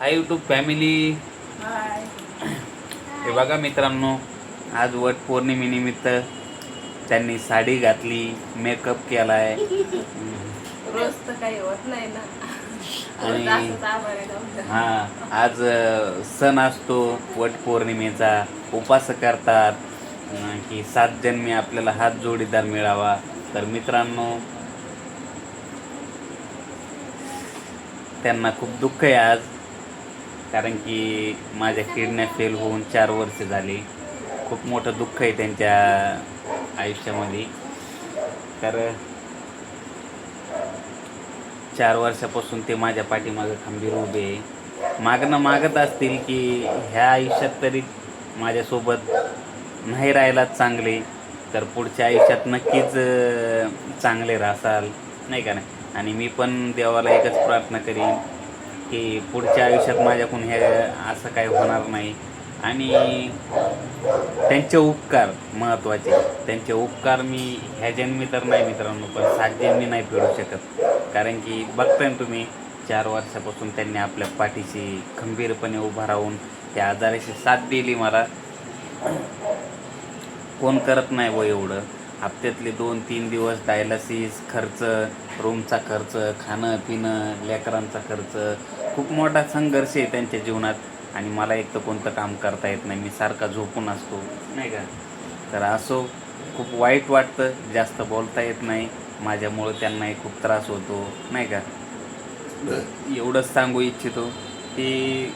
Hi YouTube family. हाय. हे बघा मित्रांनो, आज वट पौर्णिमेनिमित्त त्यांनी साडी घातली, मेकअप केलाय. रोज तर काही होत नाही ना. रोज आणि असंच आभाळ आहे. हा, आज सण असतो वट पौर्णिमेचा. उपास करतात की 7 जन्मी आपल्याला हात जोडीदार मिळावा. तर मित्रांनो, त्यांना खूप दुःख आहे आज, कारण की माझ्या किडन्या फेल होऊन 4 वर्ष झाली. खूप मोठं दुःख आहे त्यांच्या आयुष्यामध्ये. तर 4 वर्षापासून ते माझ्या पाठीमागं खंबीर उभे आहे. मागणं मागत असतील की ह्या आयुष्यात तरी माझ्यासोबत नाही राहिलात चांगले, तर पुढच्या आयुष्यात नक्कीच चांगले राहसाल, नाही का नाही. आणि मी पण देवाला एकच प्रार्थना करीन की पुढच्या आयुष्यात माझ्याकडून हे असं काही होणार नाही. आणि त्यांचे उपकार महत्त्वाचे. त्यांचे उपकार मी ह्या जन्मी तर नाही मित्रांनो, पण 7 जन्मी नाही फेडू शकत. कारण की बघताय ना तुम्ही, 4 वर्षापासून त्यांनी आपल्या पाठीशी खंबीरपणे उभा राहून त्या आजाराची साथ दिली मला. कोण करत नाही व एवढं. हप्त्यातले 2-3 दिवस डायलिसिस खर्च, रूमचा खर्च, खाणं पिणं, लेकरांचा खर्च, खूप मोठा संघर्ष आहे त्यांच्या जीवनात. आणि मला एक तर कोणतं काम करता येत नाही, मी सारखा झोपून असतो, नाही का. तर असो, खूप वाईट वाटतं, जास्त बोलता येत नाही माझ्यामुळं. त्यांनाही खूप त्रास होतो, नाही का. एवढंच सांगू इच्छितो की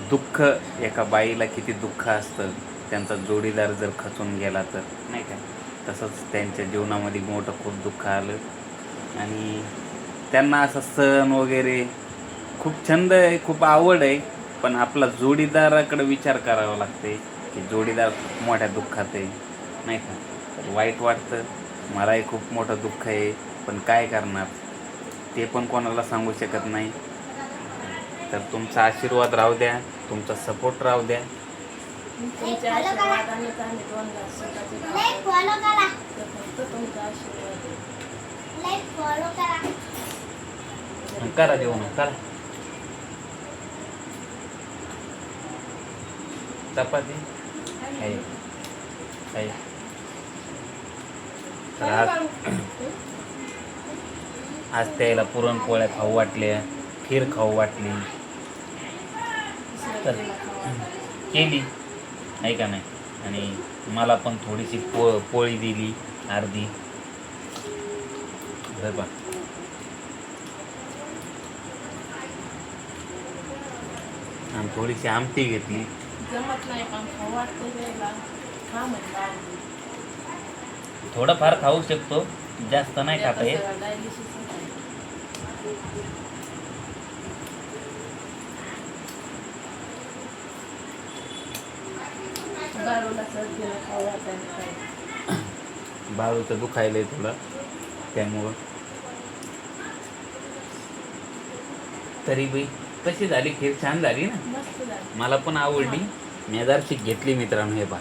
दुःख, एका बाईला किती दुःख असतं त्यांचा जोडीदार जर खचून गेला तर, नाही का. तसंच त्यांच्या जीवनामध्ये मोठं खूप दुःख आलं. आणि त्यांना असा सण वगैरे खूप छंद आहे, खूप आवड आहे, पण आपला जोडीदाराकडे विचार करावा लागते की जोडीदार खूप मोठ्या दुःखात आहे, नाही का. तर वाईट वाटतं, मलाही खूप मोठं दुःख आहे, पण काय करणार ते पण कोणाला सांगू शकत नाही. तर तुमचा आशीर्वाद राहू द्या, तुमचा सपोर्ट राहू द्या. तुमच्या आशीर्वादानेच आम्ही 2 घास स्वतःचे खातो. तर फक्त तुमचा आशीर्वाद आहे. करा जेवण, करा. चपाती आहे, आहे. तर आज त्याला पुरणपोळ्या खाऊ वाटल्या, खीर खाऊ वाटली, तर केली, आहे का नाही. आणि मला पण थोडीशी पोळी दिली अर्धी, बरं बा. आणि थोडीशी आमटी घेतली. जमत नाही पण खाऊ वाटतं द्यायला. खा म्हणतात. थोडंफार खाऊ शकतो, जास्त नाही खाता येत. डायलिसिस बाळूला सर्दीला खाऊ वाटायला. बाळूचं दुखायलंय थोडं, त्यामुळं. तरी बाई कशी झाली खीर? छान झाली ना. मस्त झालं. मला पण आवडली. मी जराशी घेतली मित्रांनो, हे पहा.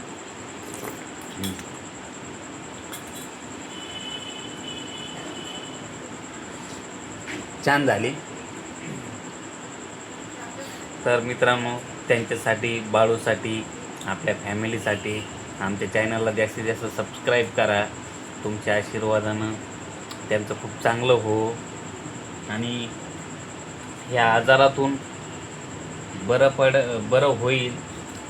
छान झाली. तर मित्रांनो, त्यांच्यासाठी, बाळूसाठी, आपल्या फॅमिलीसाठी आमच्या चॅनलला जास्तीत जास्त सबस्क्राईब करा. तुमच्या आशीर्वादानं त्यांचं खूप चांगलं हो, आणि ह्या आजारातून बरं होईल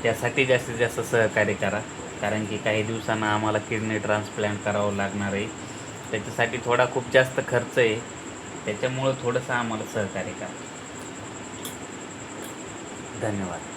त्यासाठी जास्तीत जास्त सहकार्य करा. कारण की काही दिवसांना आम्हाला किडनी ट्रान्सप्लांट करावं लागणार आहे. त्याच्यासाठी थोडा खूप जास्त खर्च आहे, त्याच्यामुळं थोडंसं आम्हाला सहकार्य करा. धन्यवाद.